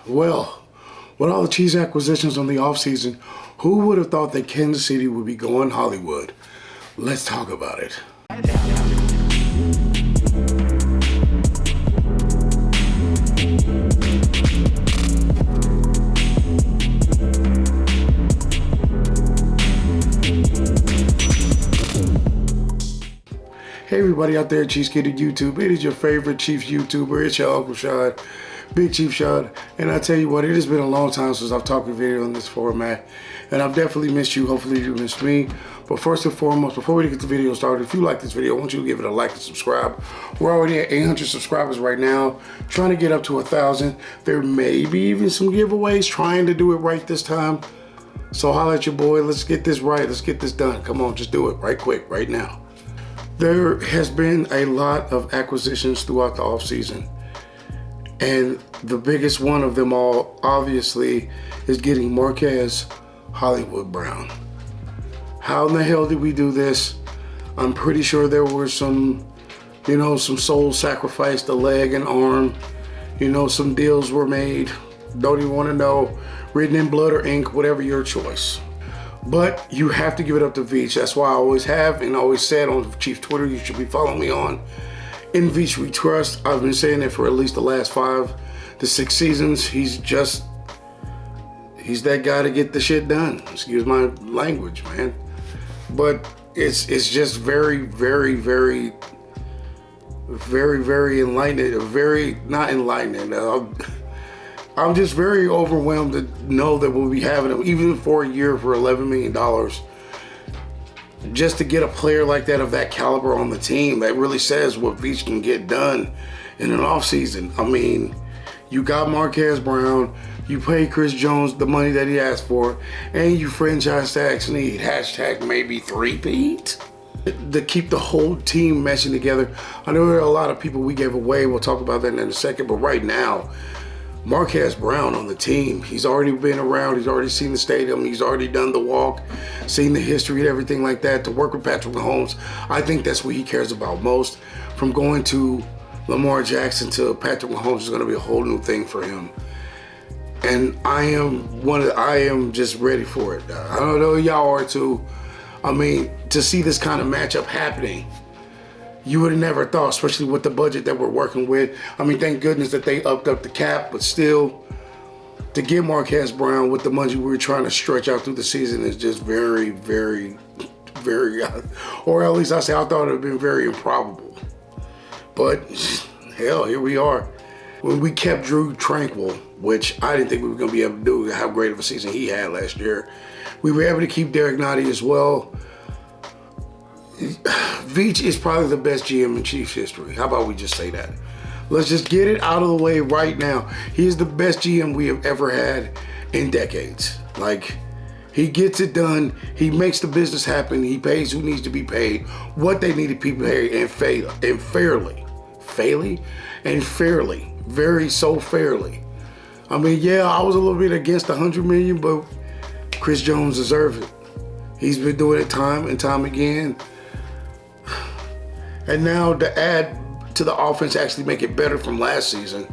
Well, with all the cheese acquisitions on the offseason, who would have thought that Kansas City would be going Hollywood? Let's talk about it. Hey everybody out there at Chiefs Kitty YouTube. It is your favorite Chiefs YouTuber. It's your Uncle Shawn, Big Chief Shawn. And I tell you what, it has been a long time since I've talked a video in this format. And I've definitely missed you. Hopefully you missed me. But first and foremost, before we get the video started, if you like this video, I want you to give it a like and subscribe. We're already at 800 subscribers right now, trying to get up to 1,000. There may be even some giveaways, trying to do it right this time. So holla at your boy. Let's get this right. Let's get this done. Come on, just do it right quick, right now. There has been a lot of acquisitions throughout the offseason. And the biggest one of them all, obviously, is getting Marquez Hollywood Brown. How in the hell did we do this? I'm pretty sure there were some soul sacrificed, a leg and arm. Some deals were made. Don't even want to know. Written in blood or ink, whatever your choice. But you have to give it up to Veach. That's why I always have and always said on Chief Twitter, you should be following me on. In Veach we trust. I've been saying it for at least the last 5 to 6 seasons. He's that guy to get the shit done. Excuse my language, man. But it's just very, very, very, very, very enlightening. Very, not enlightening. I'm just very overwhelmed to know that we'll be having him, even for a year, for $11 million. Just to get a player like that, of that caliber on the team, that really says what Veach can get done in an offseason. I mean, you got Marquez Brown, you pay Chris Jones the money that he asked for, and you franchise tag Snead. Hashtag maybe three-peat. To keep the whole team meshing together. I know there are a lot of people we gave away. We'll talk about that in a second, but right now, Marquez Brown on the team. He's already been around. He's already seen the stadium. He's already done the walk, seen the history and everything like that. To work with Patrick Mahomes, I think that's what he cares about most. From going to Lamar Jackson to Patrick Mahomes is going to be a whole new thing for him. And I am just ready for it. I don't know, y'all are too. I mean, to see this kind of matchup happening, you would have never thought, especially with the budget that we're working with. I mean, thank goodness that they upped up the cap, but still, to get Marquez Brown with the money we were trying to stretch out through the season is just very, very, very, or at least I thought it would have been very improbable. But hell, here we are. When we kept Drew tranquil, which I didn't think we were going to be able to do, how great of a season he had last year, we were able to keep Derek Nottie as well. Veach is probably the best GM in Chiefs history. How about we just say that? Let's just get it out of the way right now. He is the best GM we have ever had in decades. Like, he gets it done. He makes the business happen. He pays who needs to be paid, what they need to be paid, and fairly. Very so fairly. I mean, yeah, I was a little bit against $100 million, but Chris Jones deserves it. He's been doing it time and time again. And now to add to the offense, actually make it better from last season.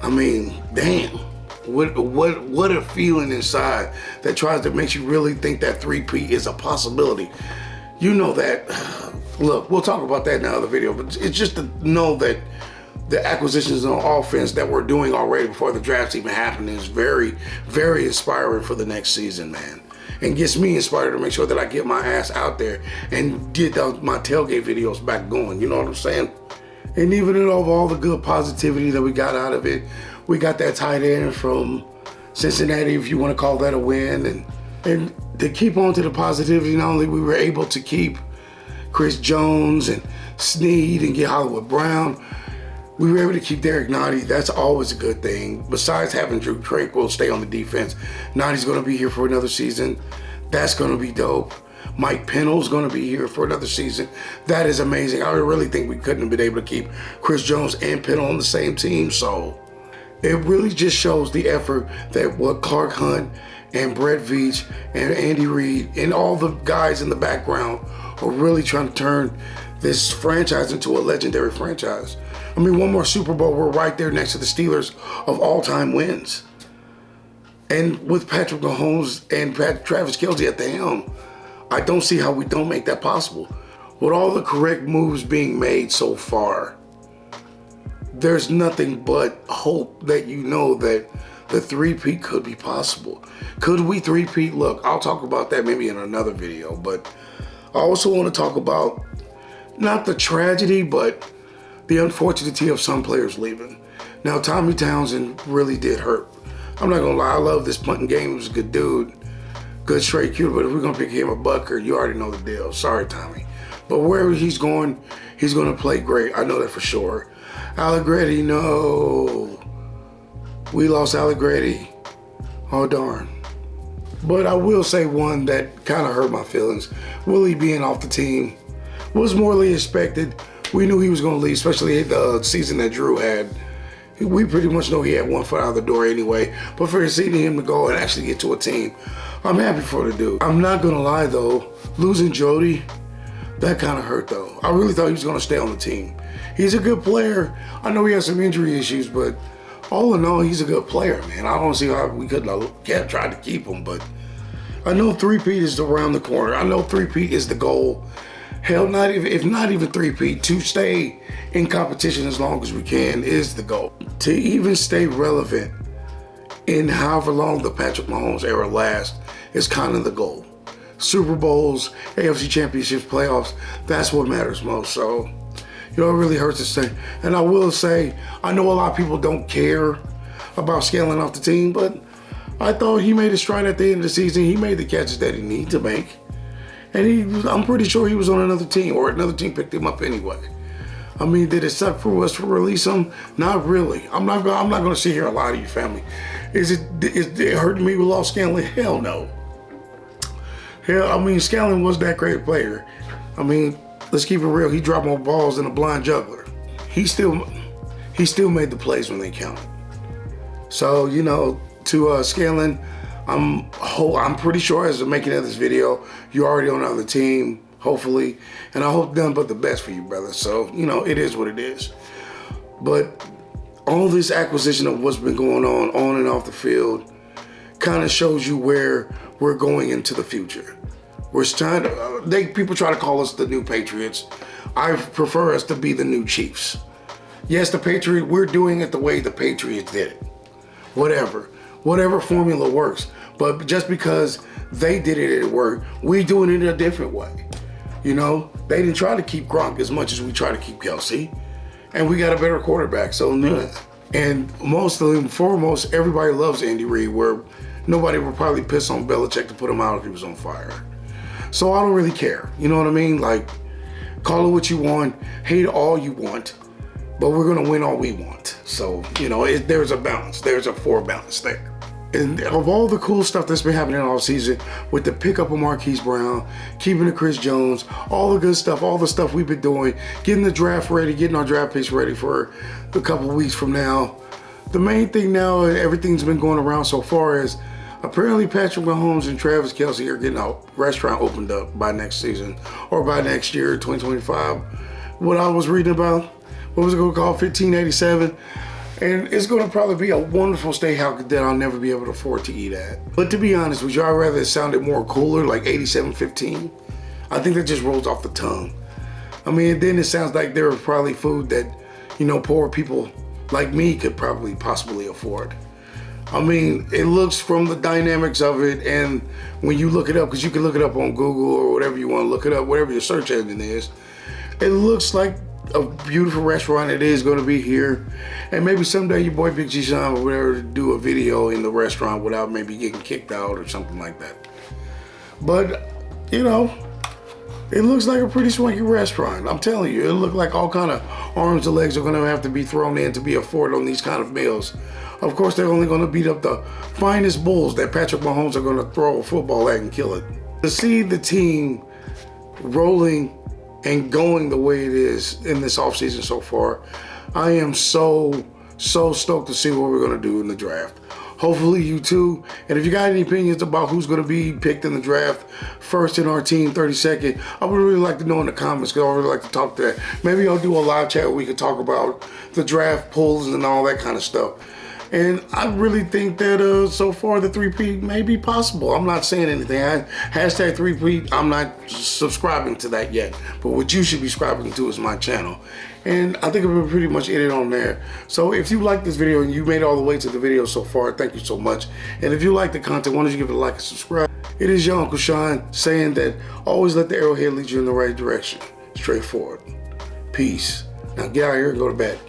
I mean, damn, what a feeling inside that tries to make you really think that three-peat is a possibility. You know that. Look, we'll talk about that in another video, but it's just to know that the acquisitions on offense that we're doing already before the draft even happened is very, very inspiring for the next season, man. And gets me inspired to make sure that I get my ass out there and get my tailgate videos back going. You know what I'm saying? And even in all the good positivity that we got out of it, we got that tight end from Cincinnati, if you want to call that a win. And to keep on to the positivity, not only we were able to keep Chris Jones and Snead and get Hollywood Brown, we were able to keep Derek Nottie. That's always a good thing. Besides having Drew Tranquil stay on the defense, Nottie's going to be here for another season. That's going to be dope. Mike Pennell's going to be here for another season. That is amazing. I really think we couldn't have been able to keep Chris Jones and Pennell on the same team. So it really just shows the effort that what Clark Hunt and Brett Veach and Andy Reid and all the guys in the background are really trying to turn this franchise into a legendary franchise. I mean, one more Super Bowl, we're right there next to the Steelers of all-time wins. And with Patrick Mahomes and Travis Kelce at the helm, I don't see how we don't make that possible. With all the correct moves being made so far, there's nothing but hope that you know that the three-peat could be possible. Could we three-peat? Look, I'll talk about that maybe in another video, but I also want to talk about not the tragedy, but the unfortunate of some players leaving. Now, Tommy Townsend really did hurt. I'm not gonna lie, I love this punting game. He was a good dude, good straight cute, but if we're gonna pick him a bucker, you already know the deal. Sorry, Tommy. But wherever he's going, he's gonna play great. I know that for sure. Allegretti, no. We lost Allegretti. Oh, darn. But I will say one that kind of hurt my feelings. Willie being off the team was morally expected. We knew he was going to leave, especially the season that Drew had. We pretty much know he had one foot out the door anyway. But for seeing him to go and actually get to a team, I'm happy for the dude. I'm not going to lie, though. Losing Jody, that kind of hurt, though. I really thought he was going to stay on the team. He's a good player. I know he has some injury issues, but all in all, he's a good player, man. I don't see how we couldn't have tried to keep him, but I know three-peat is around the corner. I know three-peat is the goal. Hell, if not even three-peat, to stay in competition as long as we can is the goal. To even stay relevant in however long the Patrick Mahomes era lasts is kind of the goal. Super Bowls, AFC Championships, playoffs, that's what matters most. So, you know, it really hurts to say. And I will say, I know a lot of people don't care about scaling off the team, but I thought he made a stride at the end of the season. He made the catches that he needed to make. And I'm pretty sure he was on another team, or another team picked him up anyway. I mean, did it suck for us to release him? Not really. I'm not going to sit here and lie to you, family. Is it hurting me we lost Scanlon? Hell no. Hell, I mean, Scanlon was that great player. I mean, let's keep it real. He dropped more balls than a blind juggler. He still made the plays when they counted. So, you know, to Scanlon, I'm pretty sure as of making of this video, you're already on another team, hopefully. And I hope nothing but the best for you, brother. So, you know, it is what it is. But all this acquisition of what's been going on and off the field, kind of shows you where we're going into the future. We're trying to, people try to call us the new Patriots. I prefer us to be the new Chiefs. Yes, we're doing it the way the Patriots did it. Whatever formula works. But just because they did it, it worked, we doing it a different way. You know, they didn't try to keep Gronk as much as we try to keep Kelsey. And we got a better quarterback, so no. And foremost, everybody loves Andy Reid, where nobody would probably piss on Belichick to put him out if he was on fire. So I don't really care, you know what I mean? Like, call it what you want, hate all you want, but we're gonna win all we want. So, you know, there's a balance, there's a balance there. And of all the cool stuff that's been happening all season, with the pickup of Marquise Brown, keeping the Chris Jones, all the good stuff, all the stuff we've been doing, getting the draft ready, getting our draft picks ready for a couple of weeks from now. The main thing now, everything's been going around so far, is apparently Patrick Mahomes and Travis Kelce are getting a restaurant opened up by next season, or by next year, 2025. What I was reading about, what was it going to call, 1587? And it's going to probably be a wonderful steakhouse that I'll never be able to afford to eat at. But to be honest, would y'all rather it sounded more cooler, like 8715? I think that just rolls off the tongue. I mean, then it sounds like there was probably food that, you know, poor people like me could probably possibly afford. I mean, it looks from the dynamics of it, and when you look it up, because you can look it up on Google or whatever you want to look it up, whatever your search engine is, it looks like a beautiful restaurant. It is going to be here, and maybe someday your boy Big G Sean or whatever do a video in the restaurant without maybe getting kicked out or something like that. But, you know, it looks like a pretty swanky restaurant. I'm telling you, it looks like all kind of arms and legs are going to have to be thrown in to be afforded on these kind of meals. Of course, they're only going to beat up the finest bulls that Patrick Mahomes are going to throw a football at and kill it. To see the team rolling and going the way it is in this offseason so far, I am so So stoked to see what we're gonna do in the draft. Hopefully you too. And if you got any opinions about who's gonna be picked in the draft first in our team, 32nd, I would really like to know in the comments because I would really like to talk to that. Maybe I'll do a live chat where we could talk about the draft polls and all that kind of stuff. And I really think that so far the three-peat may be possible. I'm not saying anything. Hashtag three-peat, I'm not subscribing to that yet. But what you should be subscribing to is my channel. And I think we're pretty much in it on there. So if you like this video and you made it all the way to the video so far, thank you so much. And if you like the content, why don't you give it a like and subscribe. It is your Uncle Shawn saying that always let the arrowhead lead you in the right direction. Straightforward. Peace. Now get out of here and go to bed.